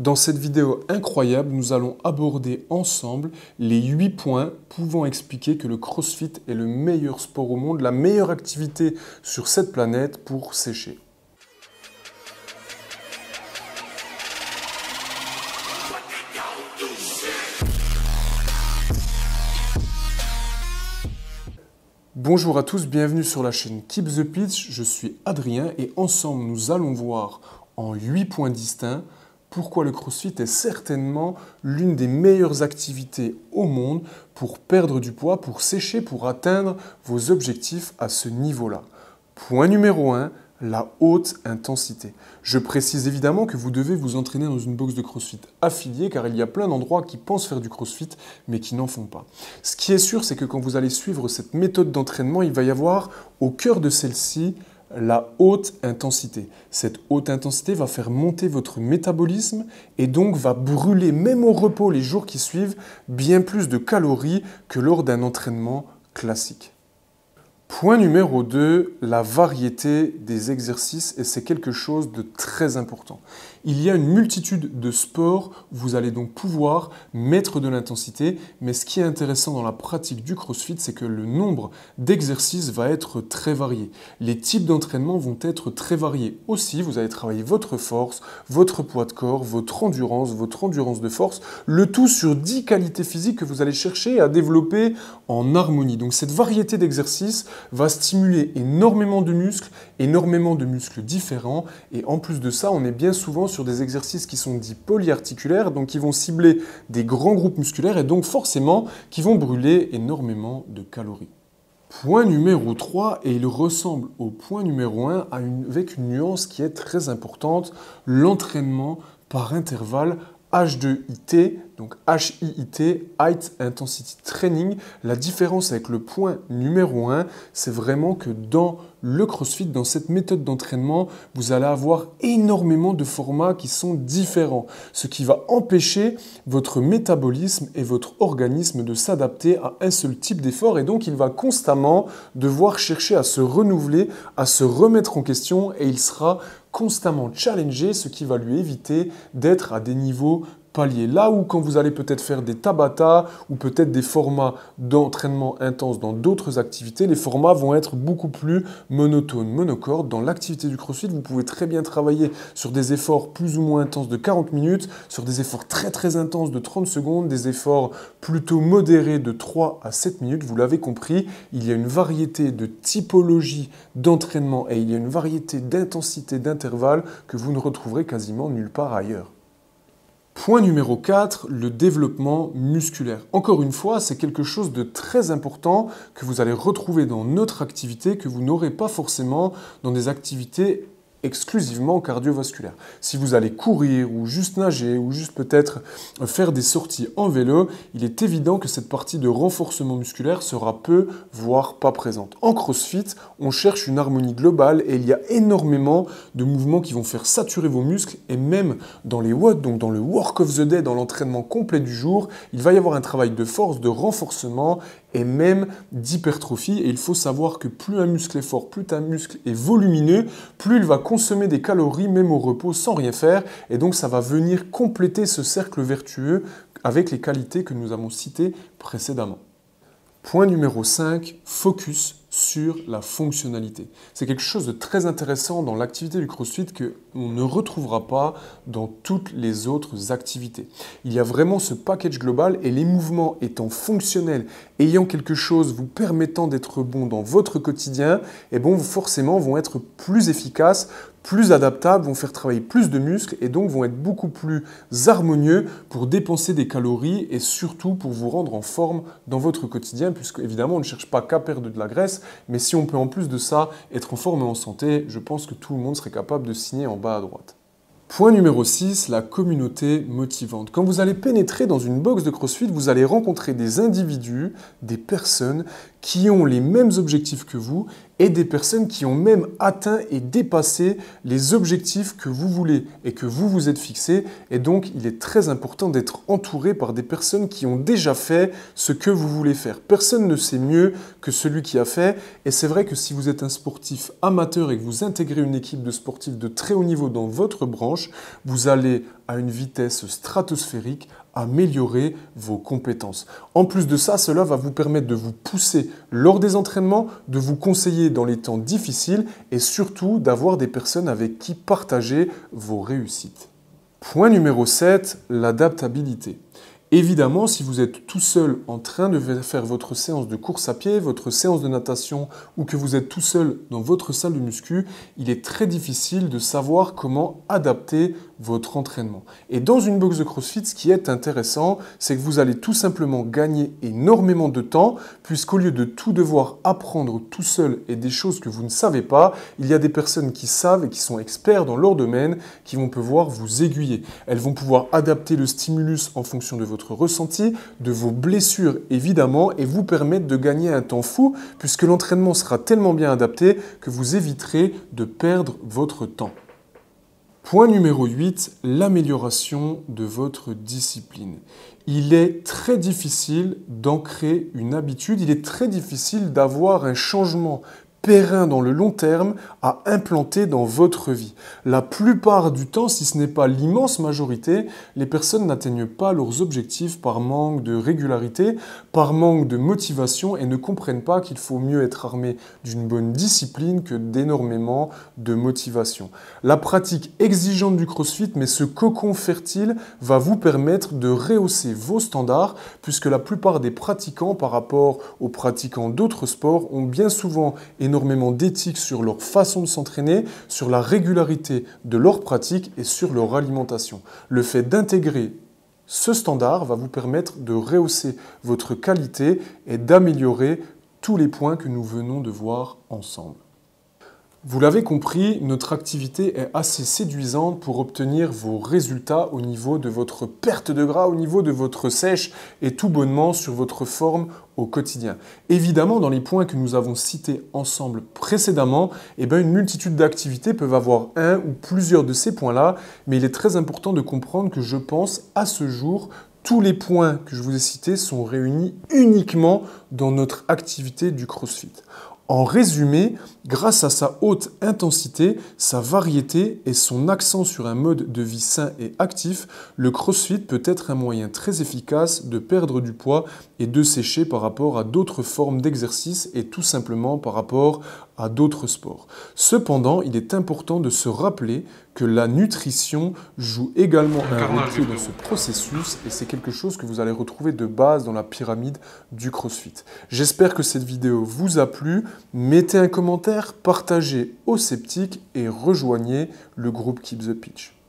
Dans cette vidéo incroyable, nous allons aborder ensemble les 8 points pouvant expliquer que le CrossFit est le meilleur sport au monde, la meilleure activité sur cette planète pour sécher. Bonjour à tous, bienvenue sur la chaîne Keep the Pitch, je suis Adrien et ensemble nous allons voir en 8 points distincts pourquoi le CrossFit est certainement l'une des meilleures activités au monde pour perdre du poids, pour sécher, pour atteindre vos objectifs à ce niveau-là. Point numéro 1, la haute intensité. Je précise évidemment que vous devez vous entraîner dans une box de CrossFit affiliée car il y a plein d'endroits qui pensent faire du CrossFit mais qui n'en font pas. Ce qui est sûr, c'est que quand vous allez suivre cette méthode d'entraînement, il va y avoir au cœur de celle-ci la haute intensité. Cette haute intensité va faire monter votre métabolisme et donc va brûler, même au repos les jours qui suivent, bien plus de calories que lors d'un entraînement classique. Point numéro 2, la variété des exercices et c'est quelque chose de très important. Il y a une multitude de sports où vous allez donc pouvoir mettre de l'intensité, mais ce qui est intéressant dans la pratique du CrossFit, c'est que le nombre d'exercices va être très varié. Les types d'entraînement vont être très variés. Aussi, vous allez travailler votre force, votre poids de corps, votre endurance de force, le tout sur 10 qualités physiques que vous allez chercher à développer en harmonie. Donc cette variété d'exercices va stimuler énormément de muscles différents et en plus de ça, on est bien souvent sur des exercices qui sont dits polyarticulaires, donc qui vont cibler des grands groupes musculaires et donc forcément qui vont brûler énormément de calories. Point numéro 3, et il ressemble au point numéro 1 avec une nuance qui est très importante, l'entraînement par intervalle H2IT, donc HIIT, Height Intensity Training. La différence avec le point numéro 1, c'est vraiment que dans le CrossFit, dans cette méthode d'entraînement, vous allez avoir énormément de formats qui sont différents, ce qui va empêcher votre métabolisme et votre organisme de s'adapter à un seul type d'effort et donc il va constamment devoir chercher à se renouveler, à se remettre en question et il sera constamment challengé, ce qui va lui éviter d'être à des niveaux paliers. Là où quand vous allez peut-être faire des Tabata ou peut-être des formats d'entraînement intense dans d'autres activités, les formats vont être beaucoup plus monotones, monocordes. Dans l'activité du CrossFit, vous pouvez très bien travailler sur des efforts plus ou moins intenses de 40 minutes, sur des efforts très intenses de 30 secondes, des efforts plutôt modérés de 3 à 7 minutes. Vous l'avez compris, il y a une variété de typologies d'entraînement et il y a une variété d'intensité d'intervalles que vous ne retrouverez quasiment nulle part ailleurs. Point numéro 4, le développement musculaire. Encore une fois, c'est quelque chose de très important que vous allez retrouver dans notre activité que vous n'aurez pas forcément dans des activités exclusivement cardiovasculaires. Si vous allez courir ou juste nager ou juste peut-être faire des sorties en vélo, il est évident que cette partie de renforcement musculaire sera peu, voire pas présente. En CrossFit, on cherche une harmonie globale et il y a énormément de mouvements qui vont faire saturer vos muscles et même dans les WOD, donc dans le Work of the Day, dans l'entraînement complet du jour, il va y avoir un travail de force, de renforcement et même d'hypertrophie. Et il faut savoir que plus un muscle est fort, plus un muscle est volumineux, plus il va consommer des calories même au repos sans rien faire. Et donc ça va venir compléter ce cercle vertueux avec les qualités que nous avons citées précédemment. Point numéro 5, focus sur la fonctionnalité. C'est quelque chose de très intéressant dans l'activité du CrossFit qu'on ne retrouvera pas dans toutes les autres activités. Il y a vraiment ce package global et les mouvements étant fonctionnels, ayant quelque chose vous permettant d'être bon dans votre quotidien, et bon, forcément vont être plus efficaces, plus adaptables, vont faire travailler plus de muscles et donc vont être beaucoup plus harmonieux pour dépenser des calories et surtout pour vous rendre en forme dans votre quotidien puisque évidemment on ne cherche pas qu'à perdre de la graisse mais si on peut en plus de ça être en forme et en santé, je pense que tout le monde serait capable de signer en bas à droite. Point numéro 6, la communauté motivante. Quand vous allez pénétrer dans une box de CrossFit, vous allez rencontrer des individus, des personnes qui ont les mêmes objectifs que vous et des personnes qui ont même atteint et dépassé les objectifs que vous voulez et que vous vous êtes fixés. Et donc, il est très important d'être entouré par des personnes qui ont déjà fait ce que vous voulez faire. Personne ne sait mieux que celui qui a fait. Et c'est vrai que si vous êtes un sportif amateur et que vous intégrez une équipe de sportifs de très haut niveau dans votre branche, vous allez à une vitesse stratosphérique, améliorer vos compétences. En plus de ça, cela va vous permettre de vous pousser lors des entraînements, de vous conseiller dans les temps difficiles et surtout d'avoir des personnes avec qui partager vos réussites. Point numéro 7, l'adaptabilité. Évidemment, si vous êtes tout seul en train de faire votre séance de course à pied, votre séance de natation ou que vous êtes tout seul dans votre salle de muscu, il est très difficile de savoir comment adapter votre entraînement. Et dans une box de CrossFit, ce qui est intéressant, c'est que vous allez tout simplement gagner énormément de temps puisqu'au lieu de tout devoir apprendre tout seul et des choses que vous ne savez pas, il y a des personnes qui savent et qui sont experts dans leur domaine qui vont pouvoir vous aiguiller. Elles vont pouvoir adapter le stimulus en fonction de votre ressenti, de vos blessures évidemment, et vous permettre de gagner un temps fou puisque l'entraînement sera tellement bien adapté que vous éviterez de perdre votre temps. Point numéro 8, l'amélioration de votre discipline. Il est très difficile d'ancrer une habitude, il est très difficile d'avoir un changement périn dans le long terme à implanter dans votre vie. La plupart du temps, si ce n'est pas l'immense majorité, les personnes n'atteignent pas leurs objectifs par manque de régularité, par manque de motivation et ne comprennent pas qu'il faut mieux être armé d'une bonne discipline que d'énormément de motivation. La pratique exigeante du CrossFit, mais ce cocon fertile va vous permettre de rehausser vos standards puisque la plupart des pratiquants par rapport aux pratiquants d'autres sports ont bien souvent énormément d'éthique sur leur façon de s'entraîner, sur la régularité de leur pratique et sur leur alimentation. Le fait d'intégrer ce standard va vous permettre de rehausser votre qualité et d'améliorer tous les points que nous venons de voir ensemble. Vous l'avez compris, notre activité est assez séduisante pour obtenir vos résultats au niveau de votre perte de gras, au niveau de votre sèche et tout bonnement sur votre forme au quotidien. Évidemment, dans les points que nous avons cités ensemble précédemment, une multitude d'activités peuvent avoir un ou plusieurs de ces points-là, mais il est très important de comprendre que je pense à ce jour, tous les points que je vous ai cités sont réunis uniquement dans notre activité du CrossFit. En résumé, grâce à sa haute intensité, sa variété et son accent sur un mode de vie sain et actif, le CrossFit peut être un moyen très efficace de perdre du poids et de sécher par rapport à d'autres formes d'exercice et tout simplement par rapport à d'autres sports. Cependant, il est important de se rappeler que la nutrition joue également un rôle clé dans ce processus et c'est quelque chose que vous allez retrouver de base dans la pyramide du CrossFit. J'espère que cette vidéo vous a plu. Mettez un commentaire, partagez aux sceptiques et rejoignez le groupe Keep the Pitch.